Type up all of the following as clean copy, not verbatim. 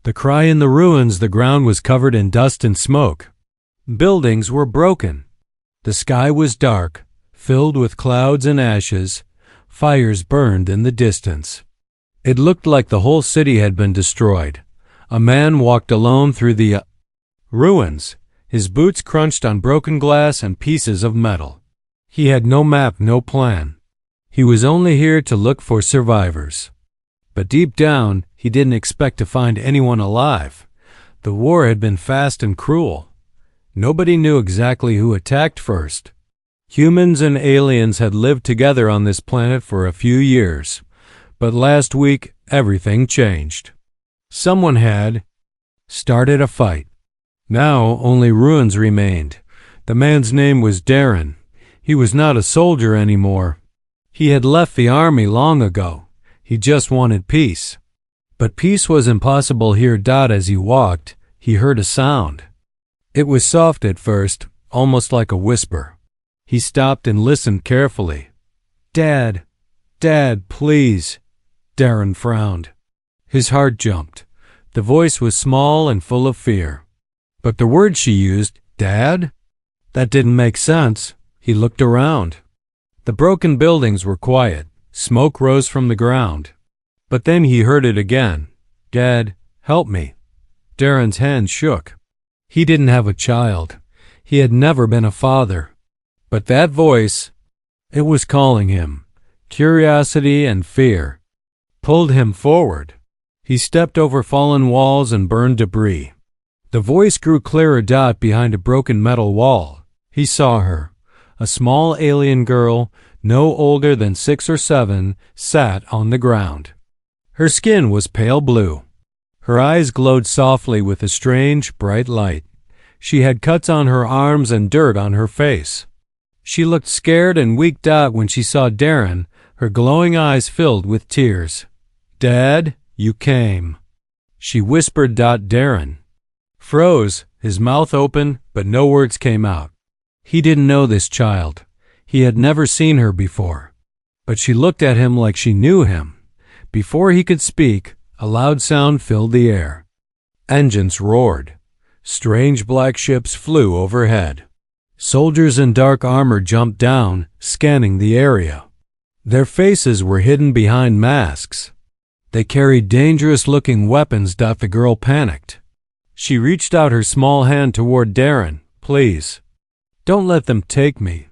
The cry in the ruins, the ground was covered in dust and smoke. Buildings were broken. The sky was dark, filled with clouds and ashes. Fires burned in the distance. It looked like the whole city had been destroyed. A man walked alone through the ruins. His boots crunched on broken glass and pieces of metal. He had no map, no plan. He was only here to look for survivors. But deep down, he didn't expect to find anyone alive. The war had been fast and cruel. Nobody knew exactly who attacked first. Humans and aliens had lived together on this planet for a few years. But last week, everything changed. Someone had started a fight. Now only ruins remained. The man's name was Darren. He was not a soldier anymore. He had left the army long ago. He just wanted peace. But peace was impossible here. As he walked, he heard a sound. It was soft at first, almost like a whisper. He stopped and listened carefully. "Dad, Dad, please." Darren frowned. His heart jumped. The voice was small and full of fear. But the word she used, "Dad?" That didn't make sense. He looked around. The broken buildings were quiet. Smoke rose from the ground. But then he heard it again. "Dad, help me." Darren's hand shook. He didn't have a child. He had never been a father. But that voice, it was calling him. Curiosity and fear pulled him forward. He stepped over fallen walls and burned debris. The voice grew clearer. Behind a broken metal wall, he saw her. A small alien girl, no older than 6 or 7, sat on the ground. Her skin was pale blue. Her eyes glowed softly with a strange, bright light. She had cuts on her arms and dirt on her face. She looked scared and weak. When she saw Darren, her glowing eyes filled with tears. "Dad, you came," she whispered. Darren froze, his mouth open, but no words came out. He didn't know this child. He had never seen her before. But she looked at him like she knew him. Before he could speak, a loud sound filled the air. Engines roared. Strange black ships flew overhead. Soldiers in dark armor jumped down, scanning the area. Their faces were hidden behind masks. They carried dangerous-looking weapons. The girl panicked. She reached out her small hand toward Darren. "Please, don't let them take me."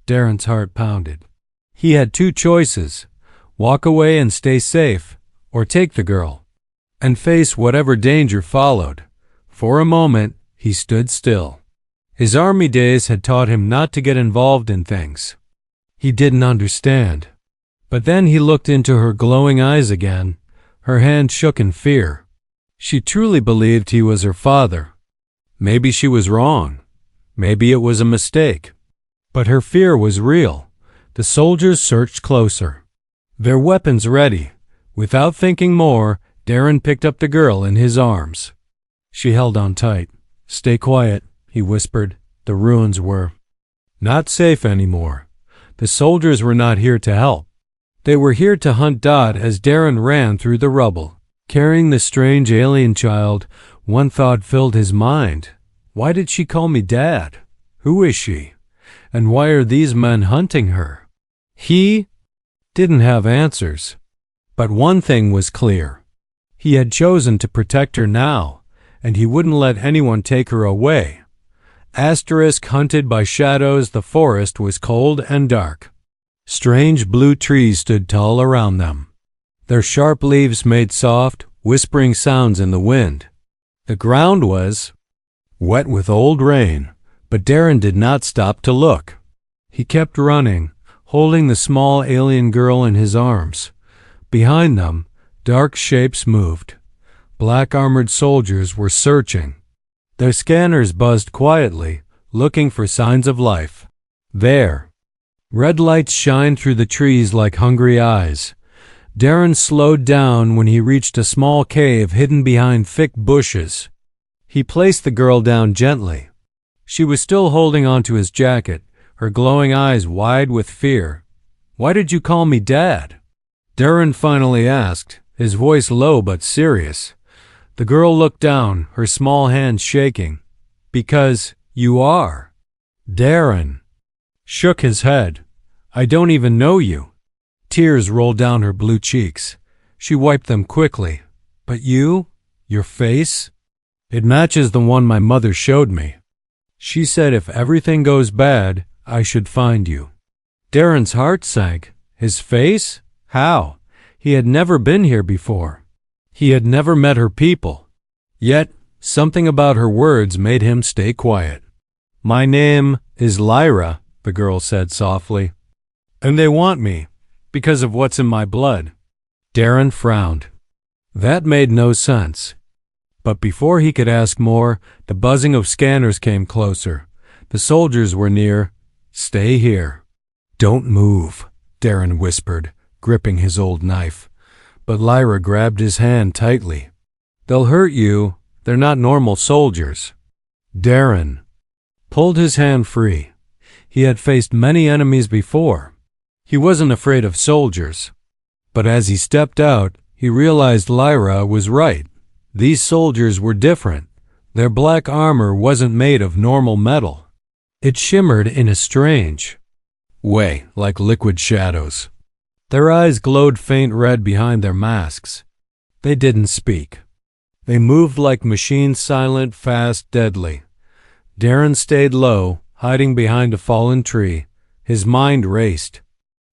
Darren's heart pounded. He had 2 choices: walk away and stay safe, or take the girl and face whatever danger followed. For a moment, he stood still. His army days had taught him not to get involved in things he didn't understand. But then he looked into her glowing eyes again. Her hand shook in fear. She truly believed he was her father. Maybe she was wrong. Maybe it was a mistake. But her fear was real. The soldiers searched closer, their weapons ready. Without thinking more, Darren picked up the girl in his arms. She held on tight. "Stay quiet," he whispered. The ruins were not safe anymore. The soldiers were not here to help. They were here to hunt. As Darren ran through the rubble, carrying the strange alien child, one thought filled his mind. Why did she call me Dad? Who is she? And why are these men hunting her? He didn't have answers. But one thing was clear. He had chosen to protect her now, and he wouldn't let anyone take her away. Hunted by shadows, the forest was cold and dark. Strange blue trees stood tall around them. Their sharp leaves made soft, whispering sounds in the wind. The ground was wet with old rain, but Darren did not stop to look. He kept running, holding the small alien girl in his arms. Behind them, dark shapes moved. Black armored soldiers were searching. Their scanners buzzed quietly, looking for signs of life. There, red lights shined through the trees like hungry eyes. Darren slowed down when he reached a small cave hidden behind thick bushes. He placed the girl down gently. She was still holding onto his jacket, her glowing eyes wide with fear. "Why did you call me Dad?" Darren finally asked, his voice low but serious. The girl looked down, her small hands shaking. Because you are. Darren shook his head. I don't even know you. Tears rolled down her blue cheeks. She wiped them quickly. But you? Your face? It matches the one my mother showed me. She said if everything goes bad, I should find you. Darren's heart sank. His face? How? He had never been here before. He had never met her people. Yet, something about her words made him stay quiet. My name is Lyra, the girl said softly. And they want me, because of what's in my blood. Darren frowned. That made no sense. But before he could ask more, the buzzing of scanners came closer. The soldiers were near. Stay here. Don't move, Darren whispered, gripping his old knife. But Lyra grabbed his hand tightly. They'll hurt you. They're not normal soldiers. Darren pulled his hand free. He had faced many enemies before. He wasn't afraid of soldiers. But as he stepped out, he realized Lyra was right. These soldiers were different. Their black armor wasn't made of normal metal. It shimmered in a strange way, like liquid shadows. Their eyes glowed faint red behind their masks. They didn't speak. They moved like machines, silent, fast, deadly. Darren stayed low, hiding behind a fallen tree. His mind raced.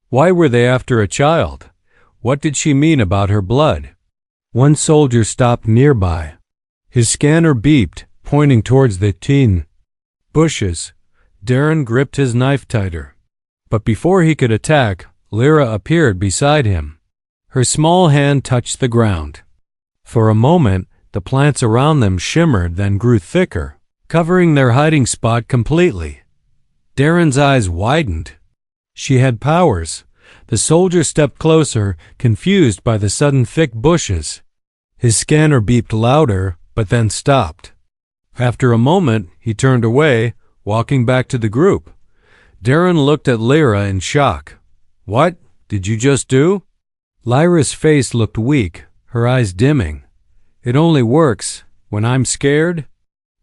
Why were they after a child? What did she mean about her blood? One soldier stopped nearby. His scanner beeped, pointing towards the teen bushes. Darren gripped his knife tighter. But before he could attack, Lyra appeared beside him. Her small hand touched the ground. For a moment, the plants around them shimmered, then grew thicker, covering their hiding spot completely. Darren's eyes widened. She had powers. The soldier stepped closer, confused by the sudden thick bushes. His scanner beeped louder, but then stopped. After a moment, he turned away, walking back to the group. Darren looked at Lyra in shock. What did you just do? Lyra's face looked weak, her eyes dimming. It only works when I'm scared.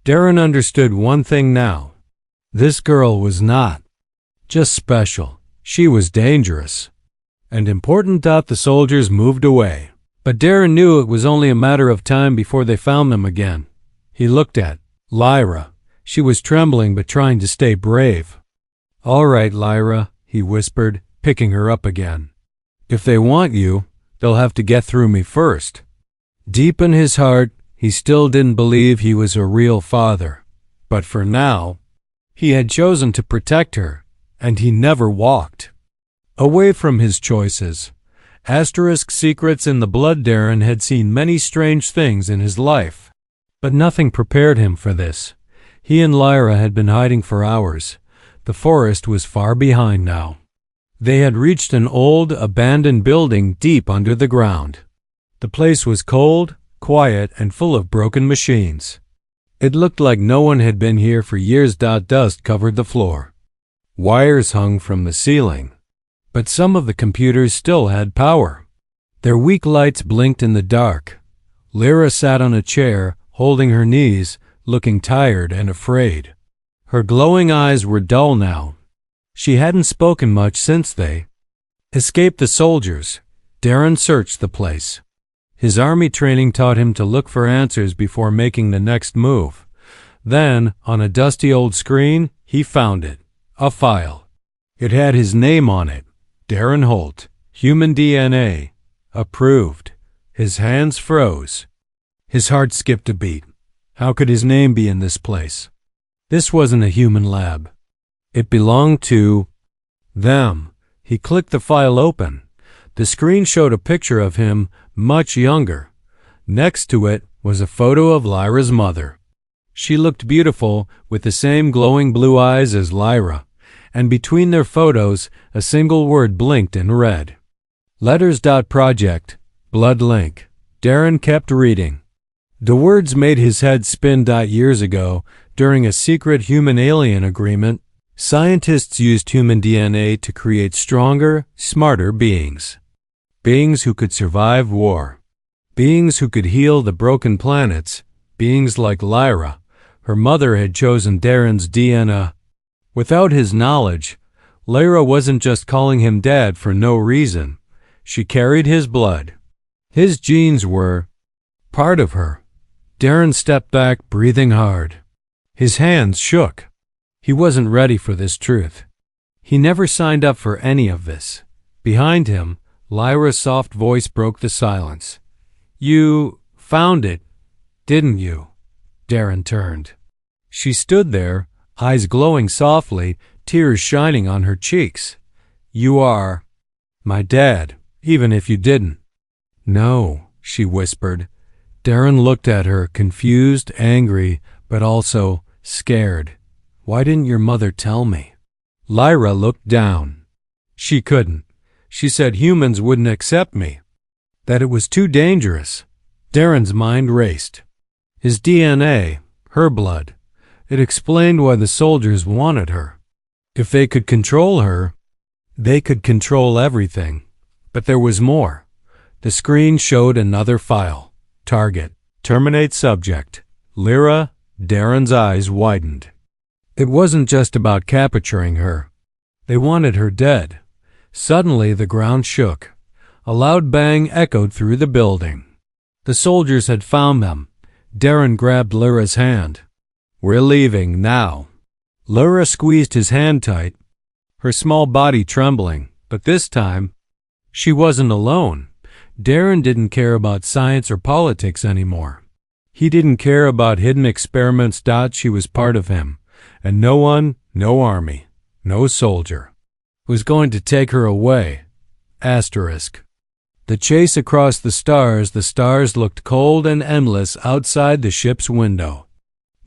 Darren understood one thing now. This girl was not just special. She was dangerous and important. The soldiers moved away. But Darren knew it was only a matter of time before they found them again. He looked at Lyra. She was trembling but trying to stay brave. All right, Lyra, he whispered, picking her up again. If they want you, they'll have to get through me first. Deep in his heart, he still didn't believe he was a real father. But for now, he had chosen to protect her, and he never walked away from his choices. Asterisk secrets in the blood. Darren had seen many strange things in his life, but nothing prepared him for this. He and Lyra had been hiding for hours. The forest was far behind now. They had reached an old, abandoned building deep under the ground. The place was cold, quiet, and full of broken machines. It looked like no one had been here for years. Dust covered the floor. Wires hung from the ceiling. But some of the computers still had power. Their weak lights blinked in the dark. Lyra sat on a chair, holding her knees, looking tired and afraid. Her glowing eyes were dull now. She hadn't spoken much since they escaped the soldiers. Darren searched the place. His army training taught him to look for answers before making the next move. Then, on a dusty old screen, he found it. A file. It had his name on it. Darren Holt, human DNA, approved. His hands froze. His heart skipped a beat. How could his name be in this place? This wasn't a human lab. It belonged to them. He clicked the file open. The screen showed a picture of him, much younger. Next to it was a photo of Lyra's mother. She looked beautiful, with the same glowing blue eyes as Lyra. And between their photos, a single word blinked in red. Letters. Project. Blood link. Darren kept reading. The words made his head spin. Years ago, during a secret human-alien agreement, scientists used human DNA to create stronger, smarter beings. Beings who could survive war. Beings who could heal the broken planets, beings like Lyra. Her mother had chosen Darren's DNA. Without his knowledge, Lyra wasn't just calling him Dad for no reason. She carried his blood. His genes were part of her. Darren stepped back, breathing hard. His hands shook. He wasn't ready for this truth. He never signed up for any of this. Behind him, Lyra's soft voice broke the silence. "You found it, didn't you?" Darren turned. She stood there, eyes glowing softly, tears shining on her cheeks. "You are my dad, even if you didn't." "No," she whispered. Darren looked at her, confused, angry, but also scared. "Why didn't your mother tell me?" Lyra looked down. "She couldn't. She said humans wouldn't accept me, that it was too dangerous." Darren's mind raced. His DNA, her blood. It explained why the soldiers wanted her. If they could control her, they could control everything. But there was more. The screen showed another file. Target. Terminate subject. Lyra. Darren's eyes widened. It wasn't just about capturing her. They wanted her dead. Suddenly the ground shook. A loud bang echoed through the building. The soldiers had found them. Darren grabbed Lyra's hand. "We're leaving now." Lyra squeezed his hand tight, her small body trembling. But this time, she wasn't alone. Darren didn't care about science or politics anymore. He didn't care about hidden experiments. She was part of him. And no one, no army, no soldier was going to take her away. Asterisk. The chase across the stars looked cold and endless outside the ship's window.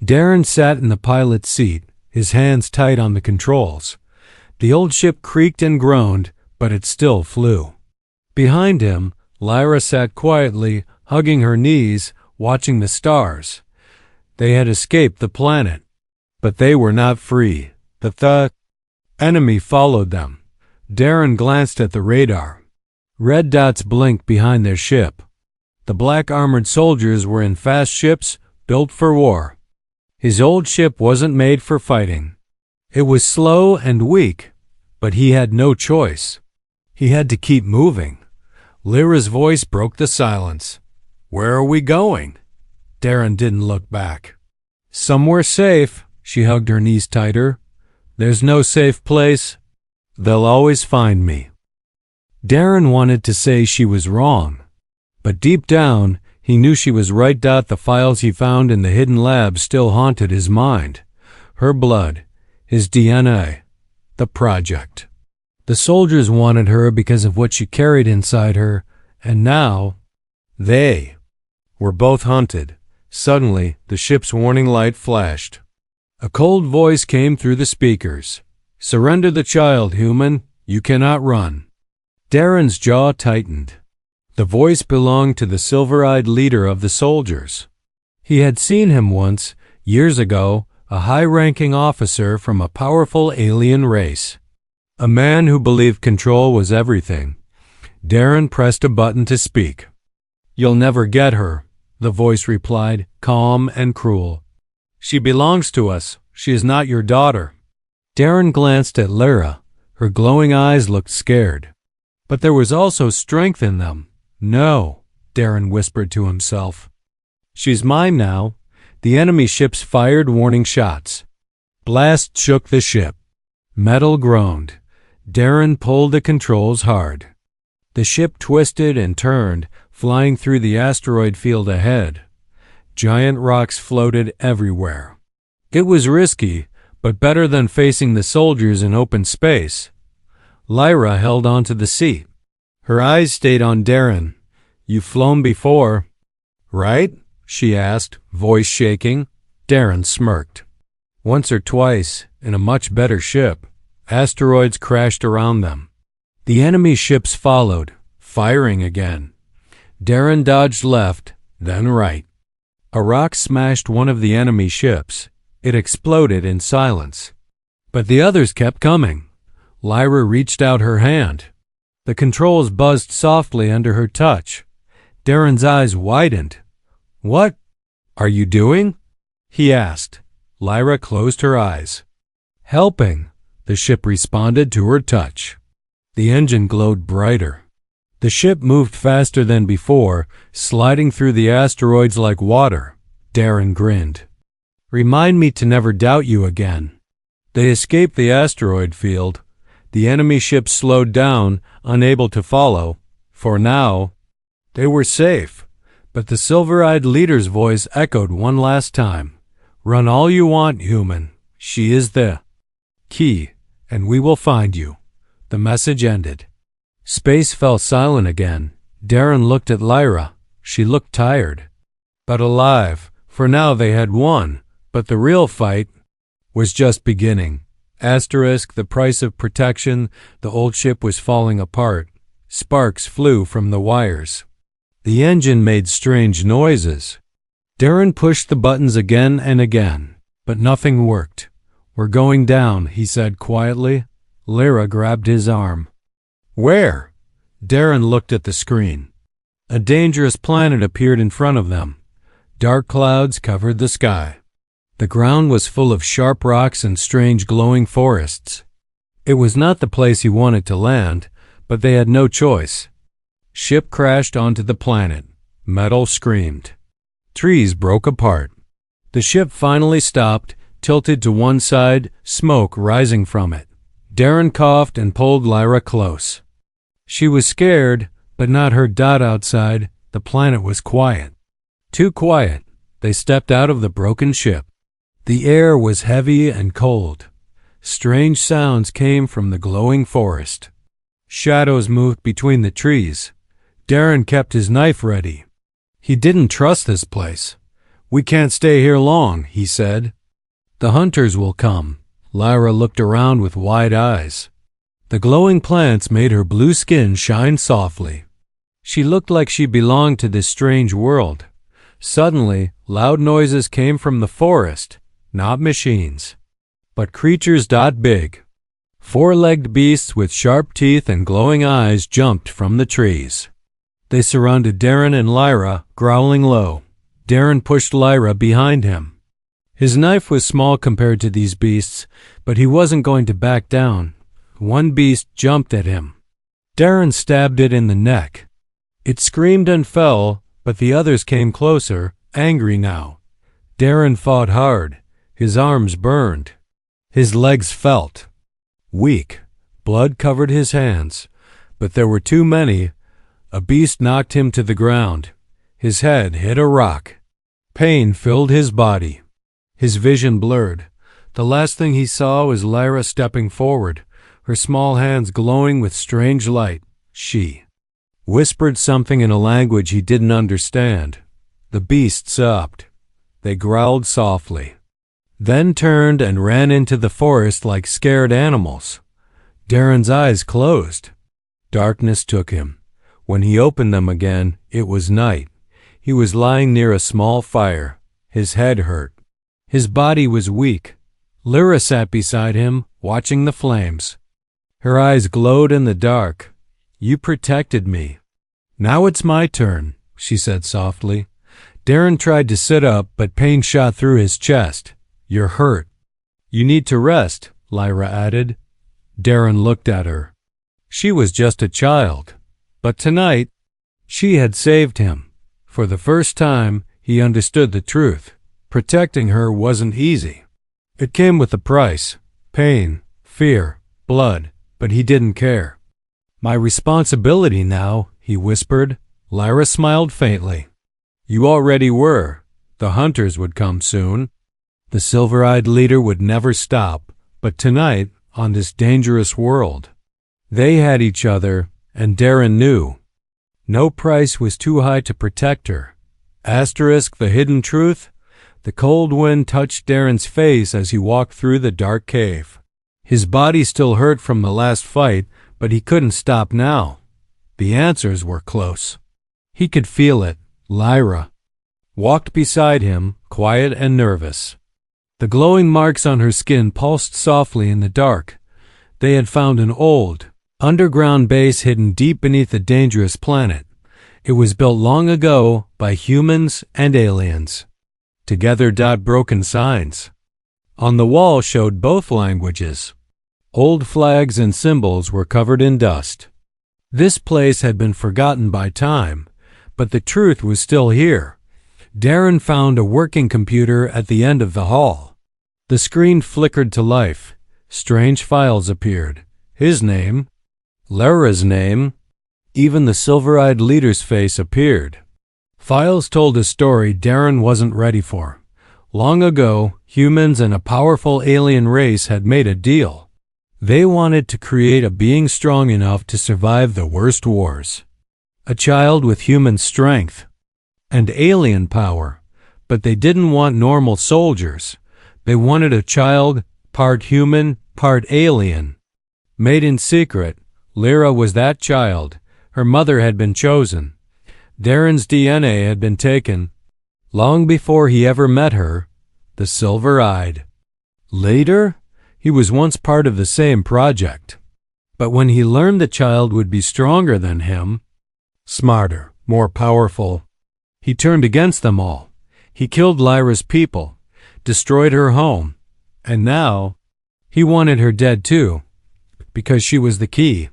Darren sat in the pilot's seat, his hands tight on the controls. The old ship creaked and groaned, but it still flew. Behind him, Lyra sat quietly, hugging her knees, watching the stars. They had escaped the planet, but they were not free. The enemy followed them. Darren glanced at the radar. Red dots blinked behind their ship. The black armored soldiers were in fast ships built for war. His old ship wasn't made for fighting. It was slow and weak, but he had no choice. He had to keep moving. Lyra's voice broke the silence. "Where are we going?" Darren didn't look back. "Somewhere safe." She hugged her knees tighter. "There's no safe place. They'll always find me." Darren wanted to say she was wrong, but deep down, he knew she was right. The files he found in the hidden lab still haunted his mind. Her blood, his DNA, the project. The soldiers wanted her because of what she carried inside her, and now they were both hunted. Suddenly, the ship's warning light flashed. A cold voice came through the speakers. "Surrender the child, human. You cannot run." Darren's jaw tightened. The voice belonged to the silver-eyed leader of the soldiers. He had seen him once, years ago, a high-ranking officer from a powerful alien race. A man who believed control was everything. Darren pressed a button to speak. "You'll never get her," the voice replied, calm and cruel. "She belongs to us. She is not your daughter." Darren glanced at Lyra. Her glowing eyes looked scared. But there was also strength in them. "No," Darren whispered to himself. "She's mine now." The enemy ships fired warning shots. Blasts shook the ship. Metal groaned. Darren pulled the controls hard. The ship twisted and turned, flying through the asteroid field ahead. Giant rocks floated everywhere. It was risky, but better than facing the soldiers in open space. Lyra held onto the seat. Her eyes stayed on Darren. "You've flown before, right?" she asked, voice shaking. Darren smirked. "Once or twice, in a much better ship." Asteroids crashed around them. The enemy ships followed, firing again. Darren dodged left, then right. A rock smashed one of the enemy ships. It exploded in silence. But the others kept coming. Lyra reached out her hand. The controls buzzed softly under her touch. Darren's eyes widened. "What are you doing?" he asked. Lyra closed her eyes. "Helping," the ship responded to her touch. The engine glowed brighter. The ship moved faster than before, sliding through the asteroids like water. Darren grinned. "Remind me to never doubt you again." They escaped the asteroid field. The enemy ship slowed down, unable to follow. For now, they were safe. But the silver-eyed leader's voice echoed one last time. "Run all you want, human. She is the key, and we will find you." The message ended. Space fell silent again. Darren looked at Lyra. She looked tired, but alive. For now they had won, but the real fight was just beginning. The price of protection. The old ship was falling apart. Sparks flew from the wires. The engine made strange noises. Darren pushed the buttons again and again, but nothing worked. "We're going down," he said quietly. Lyra grabbed his arm. "Where?" Darren looked at the screen. A dangerous planet appeared in front of them. Dark clouds covered the sky. The ground was full of sharp rocks and strange glowing forests. It was not the place he wanted to land, but they had no choice. Ship crashed onto the planet. Metal screamed. Trees broke apart. The ship finally stopped, tilted to one side, smoke rising from it. Darren coughed and pulled Lyra close. She was scared, but not her. Outside, the planet was quiet. Too quiet. They stepped out of the broken ship. The air was heavy and cold. Strange sounds came from the glowing forest. Shadows moved between the trees. Darren kept his knife ready. He didn't trust this place. "We can't stay here long," he said. "The hunters will come." Lyra looked around with wide eyes. The glowing plants made her blue skin shine softly. She looked like she belonged to this strange world. Suddenly, loud noises came from the forest, not machines, but creatures. Big, four-legged beasts with sharp teeth and glowing eyes jumped from the trees. They surrounded Darren and Lyra, growling low. Darren pushed Lyra behind him. His knife was small compared to these beasts, but he wasn't going to back down. One beast jumped at him. Darren stabbed it in the neck. It screamed and fell, but the others came closer, angry now. Darren fought hard. His arms burned. His legs felt weak. Blood covered his hands, but there were too many. A beast knocked him to the ground. His head hit a rock. Pain filled his body. His vision blurred. The last thing he saw was Lyra stepping forward, her small hands glowing with strange light. She whispered something in a language he didn't understand. The beast sobbed. They growled softly, then turned and ran into the forest like scared animals. Darren's eyes closed. Darkness took him. When he opened them again, it was night. He was lying near a small fire. His head hurt. His body was weak. Lyra sat beside him, watching the flames. Her eyes glowed in the dark. "You protected me. Now it's my turn," she said softly. Darren tried to sit up, but pain shot through his chest. "You're hurt. You need to rest," Lyra added. Darren looked at her. She was just a child. But tonight, she had saved him. For the first time, he understood the truth. Protecting her wasn't easy. It came with a price. Pain, fear, blood, but he didn't care. "My responsibility now," he whispered. Lyra smiled faintly. "You already were. The hunters would come soon. The silver-eyed leader would never stop. But tonight, on this dangerous world, they had each other, and Darren knew. No price was too high to protect her. The hidden truth. The cold wind touched Darren's face as he walked through the dark cave. His body still hurt from the last fight, but he couldn't stop now. The answers were close. He could feel it. Lyra walked beside him, quiet and nervous. The glowing marks on her skin pulsed softly in the dark. They had found an old, underground base hidden deep beneath a dangerous planet. It was built long ago by humans and aliens. Together. Broken signs on the wall showed both languages. Old flags and symbols were covered in dust. This place had been forgotten by time, but the truth was still here. Darren found a working computer at the end of the hall. The screen flickered to life. Strange files appeared. His name, Lyra's name, even the silver-eyed leader's face appeared. Files told a story Darren wasn't ready for. Long ago, humans and a powerful alien race had made a deal. They wanted to create a being strong enough to survive the worst wars. A child with human strength and alien power, but they didn't want normal soldiers. They wanted a child, part human, part alien. Made in secret, Lyra was that child. Her mother had been chosen. Darren's DNA had been taken long before he ever met her, the silver-eyed. Later, he was once part of the same project. But when he learned the child would be stronger than him, smarter, more powerful, he turned against them all. He killed Lyra's people, destroyed her home, and now he wanted her dead too, because she was the key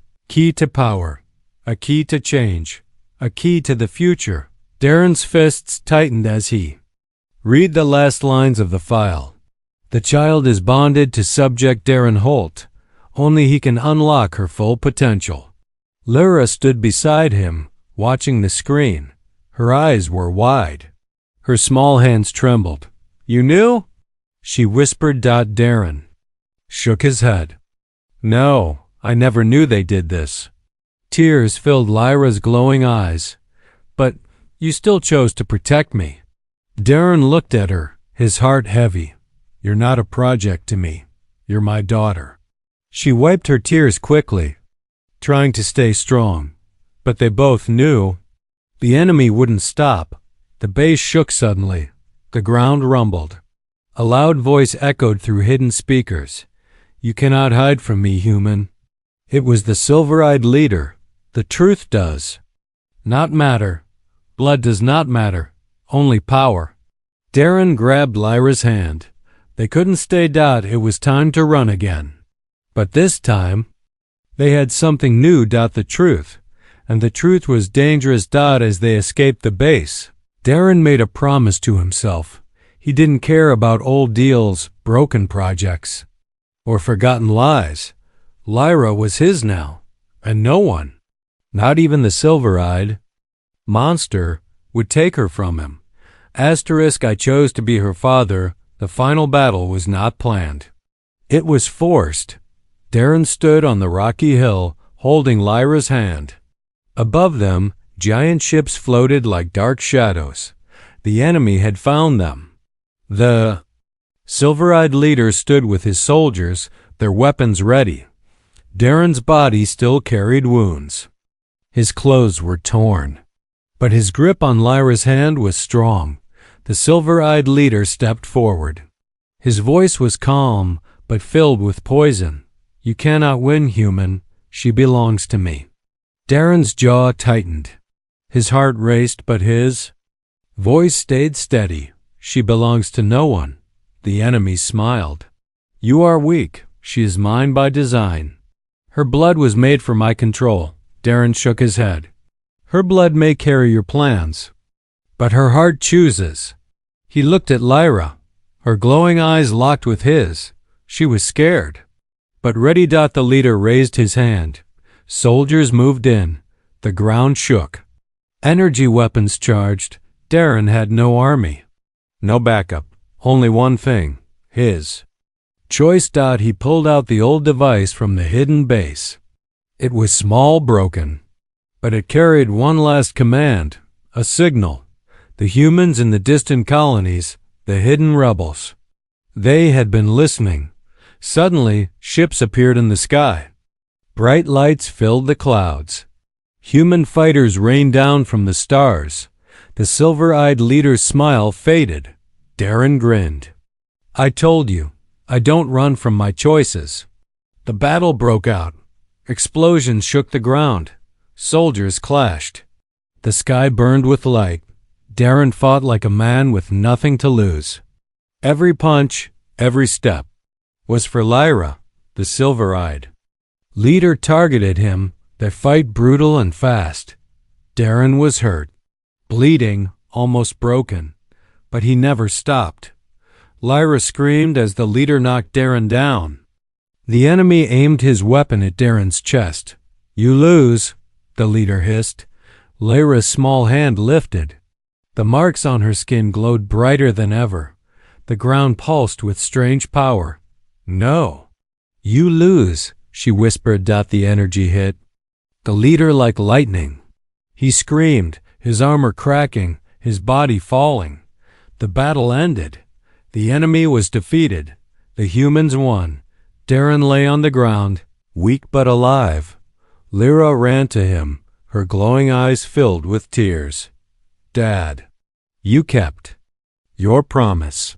to power, a key to change, a key to the future. Darren's fists tightened as he read the last lines of the file. The child is bonded to subject Darren Holt. Only he can unlock her full potential. Lyra stood beside him, watching the screen. Her eyes were wide. Her small hands trembled. "You knew?" she whispered. Darren shook his head. "No, I never knew they did this." Tears filled Lyra's glowing eyes. "But you still chose to protect me." Darren looked at her, his heart heavy. "You're not a project to me. You're my daughter." She wiped her tears quickly, trying to stay strong. But they both knew the enemy wouldn't stop. The base shook suddenly. The ground rumbled. A loud voice echoed through hidden speakers. "You cannot hide from me, human." It was the silver-eyed leader. "The truth does not matter. Blood does not matter. Only power." Darren grabbed Lyra's hand. They couldn't stay. It was time to run again. But this time, they had something new. The truth. And the truth was dangerous. As they escaped the base, Darren made a promise to himself. He didn't care about old deals, broken projects, or forgotten lies. Lyra was his now, and no one, not even the silver-eyed monster, would take her from him. I chose to be her father. The final battle was not planned. It was forced. Darren stood on the rocky hill, holding Lyra's hand. Above them, giant ships floated like dark shadows. The enemy had found them. The silver-eyed leader stood with his soldiers, their weapons ready. Darren's body still carried wounds. His clothes were torn. But his grip on Lyra's hand was strong. The silver-eyed leader stepped forward. His voice was calm, but filled with poison. "You cannot win, human. She belongs to me." Darren's jaw tightened. His heart raced, but his voice stayed steady. "She belongs to no one." The enemy smiled. "You are weak. She is mine by design. Her blood was made for my control." Darren shook his head. "Her blood may carry your plans, but her heart chooses." He looked at Lyra. Her glowing eyes locked with his. She was scared, but ready. The leader raised his hand. Soldiers moved in. The ground shook. Energy weapons charged. Darren had no army, no backup, only one thing, his choice. He pulled out the old device from the hidden base. It was small, broken, but it carried one last command, a signal. The humans in the distant colonies, the hidden rebels, they had been listening. Suddenly, ships appeared in the sky. Bright lights filled the clouds. Human fighters rained down from the stars. The silver-eyed leader's smile faded. Darren grinned. "I told you, I don't run from my choices." The battle broke out. Explosions shook the ground. Soldiers clashed. The sky burned with light. Darren fought like a man with nothing to lose. Every punch, every step, was for Lyra, the silver-eyed. Leader targeted him. They fight brutal and fast. Darren was hurt, bleeding, almost broken, but he never stopped. Lyra screamed as the leader knocked Darren down. The enemy aimed his weapon at Darren's chest. "You lose," the leader hissed. Lyra's small hand lifted. The marks on her skin glowed brighter than ever. The ground pulsed with strange power. "No, you lose," she whispered. The energy hit the leader like lightning. He screamed, his armor cracking, his body falling. The battle ended. The enemy was defeated. The humans won. Darren lay on the ground, weak but alive. Lyra ran to him, her glowing eyes filled with tears. "Dad, you kept your promise."